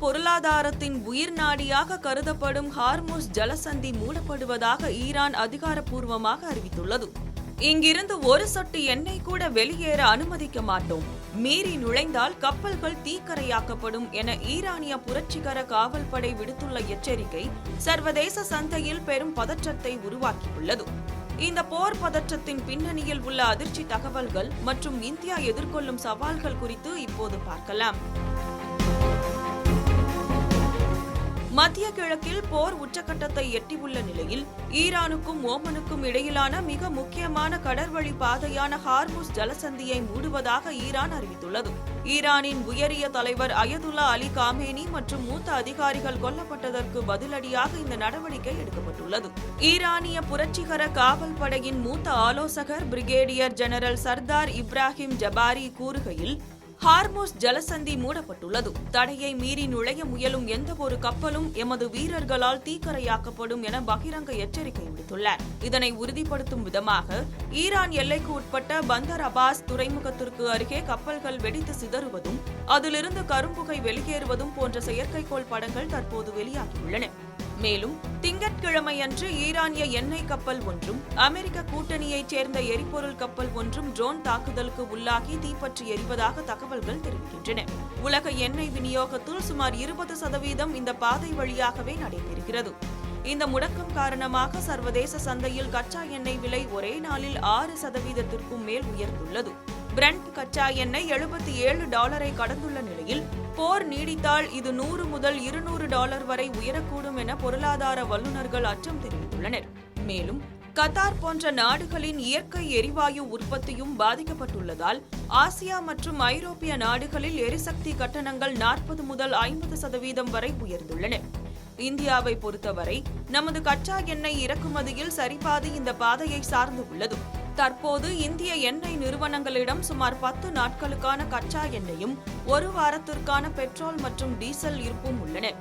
பொருளாதாரத்தின் உயிர் நாடியாக கருதப்படும் ஹார்முஸ் ஜலசந்தி மூடப்படுவதாக ஈரான் அதிகாரப்பூர்வமாக அறிவித்துள்ளது. இங்கிருந்து ஒரு சொட்டு எண்ணெய் கூட வெளியேற அனுமதிக்க மாட்டோம், மீறி நுழைந்தால் கப்பல்கள் தீக்கரையாக்கப்படும் என ஈரானிய புரட்சிகர காவல்படை விடுத்துள்ள எச்சரிக்கை சர்வதேச சந்தையில் பெரும் பதற்றத்தை உருவாக்கியுள்ளது. இந்த போர் பதற்றத்தின் பின்னணியில் உள்ள அதிர்ச்சி தகவல்கள் மற்றும் இந்தியா எதிர்கொள்ளும் சவால்கள் குறித்து இப்போது பார்க்கலாம். மத்திய கிழக்கில் போர் உச்சகட்டத்தை எட்டியுள்ள நிலையில் ஈரானுக்கும் ஓமனுக்கும் இடையிலான மிக முக்கியமான கடற்வழி பாதையான ஹார்முஸ் ஜலசந்தியை மூடுவதாக ஈரான் அறிவித்துள்ளது. ஈரானின் உயரிய தலைவர் அயதுல்லா அலி காமேனி மற்றும் மூத்த அதிகாரிகள் கொல்லப்பட்டதற்கு பதிலடியாக இந்த நடவடிக்கை எடுக்கப்பட்டுள்ளது. ஈரானிய புரட்சிகர காவல் படையின் மூத்த ஆலோசகர் பிரிகேடியர் ஜெனரல் சர்தார் இப்ராஹிம் ஜபாரி கூறுகையில், ஹார்முஸ் ஜலசந்தி மூடப்பட்டுள்ளது. தடையை மீறி நுழைய முயலும் எந்தவொரு கப்பலும் எமது வீரர்களால் தீக்கரையாக்கப்படும் என பகிரங்க எச்சரிக்கை விடுத்துள்ளார். இதனை உறுதிப்படுத்தும் விதமாக ஈரான் எல்லைக்கு உட்பட்ட பந்தர் அபாஸ் துறைமுகத்திற்கு அருகே கப்பல்கள் வெடித்து சிதறுவதும் அதிலிருந்து கரும்புகை வெளியேறுவதும் போன்ற செயற்கைக்கோள் படங்கள் தற்போது வெளியாகியுள்ளன. மேலும் திங்கட்கிழமையன்று ஈரானிய எண்ணெய் கப்பல் ஒன்றும் அமெரிக்க கூட்டணியைச் சேர்ந்த எரிபொருள் கப்பல் ஒன்றும் ட்ரோன் தாக்குதலுக்கு உள்ளாகி தீப்பற்றி எரிவதாக தகவல்கள் தெரிவிக்கின்றன. உலக எண்ணெய் விநியோகத்தில் சுமார் 20% இந்த பாதை வழியாகவே நடைபெறுகிறது. இந்த முடக்கம் காரணமாக சர்வதேச சந்தையில் கச்சா எண்ணெய் விலை ஒரே நாளில் 6% மேல் உயர்ந்துள்ளது. பிரெண்ட் கச்சா எண்ணெய் $77 கடந்துள்ள நிலையில் போர் நீடித்தால் இது $100 முதல் $200 வரை உயரக்கூடும் என பொருளாதார வல்லுநர்கள் அச்சம் தெரிவித்துள்ளனர். மேலும் கத்தார் போன்ற நாடுகளின் இயற்கை எரிவாயு உற்பத்தியும் பாதிக்கப்பட்டுள்ளதால் ஆசியா மற்றும் ஐரோப்பிய நாடுகளில் எரிசக்தி கட்டணங்கள் 40 முதல் 50% வரை உயர்ந்துள்ளன. இந்தியாவை பொறுத்தவரை நமது கச்சா எண்ணெய் இறக்குமதியில் சரிபாதி இந்த பாதையை சார்ந்து உள்ளது. தற்போது இந்திய எண்ணெய் நிறுவனங்களிடம் சுமார் 10 நாட்களுக்கான கச்சா எண்ணெயும் 1 வாரத்திற்கான பெட்ரோல் மற்றும் டீசல் இருப்பும் உள்ளன.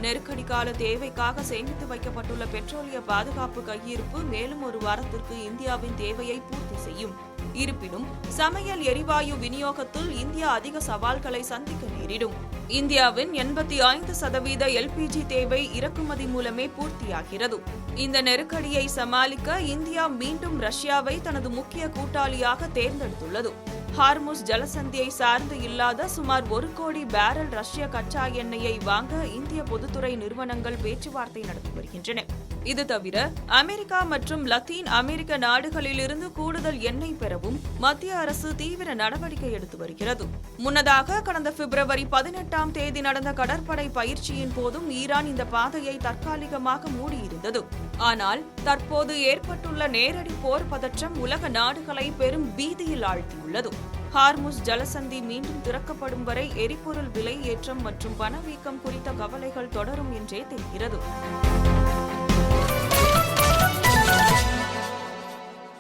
நெருக்கடி கால தேவைக்காக சேமித்து வைக்கப்பட்டுள்ள பெட்ரோலிய பாதுகாப்பு கையிருப்பு மேலும் 1 வாரத்திற்கு இந்தியாவின் தேவையை பூர்த்தி செய்யும். இருப்பினும் சமையல் எரிவாயு விநியோகத்தில் இந்தியா அதிக சவால்களை சந்திக்க நேரிடும். இந்தியாவின் 85% எல்பிஜி தேவை இறக்குமதி மூலமே பூர்த்தியாகிறது. இந்த நெருக்கடியை சமாளிக்க இந்தியா மீண்டும் ரஷ்யாவை தனது முக்கிய கூட்டாளியாக தேர்ந்தெடுத்துள்ளது. ஹார்முஸ் ஜலசந்தியை சார்ந்து இல்லாத சுமார் 1 கோடி பேரல் ரஷ்ய கச்சா எண்ணெயை வாங்க இந்திய பொதுத்துறை நிறுவனங்கள் பேச்சுவார்த்தை நடத்தி வருகின்றன. இது தவிர அமெரிக்கா மற்றும் லத்தீன் அமெரிக்க நாடுகளிலிருந்து கூடுதல் எண்ணெய் பெறவும் மத்திய அரசு தீவிர நடவடிக்கை எடுத்து வருகிறது. முன்னதாக கடந்த பிப்ரவரி 18ஆம் தேதி நடந்த கடற்படை பயிற்சியின் போதும் ஈரான் இந்த பாதையை தற்காலிகமாக மூடியிருந்தது. ஆனால் தற்போது ஏற்பட்டுள்ள நேரடி போர் பதற்றம் உலக நாடுகளை பெரும் பீதியில் ஆழ்த்தியுள்ளது. ஹார்முஸ் ஜலசந்தி மீண்டும் திறக்கப்படும் வரை எரிபொருள் விலை ஏற்றம் மற்றும் பணவீக்கம் குறித்த கவலைகள் தொடரும் என்றே தெரிகிறது.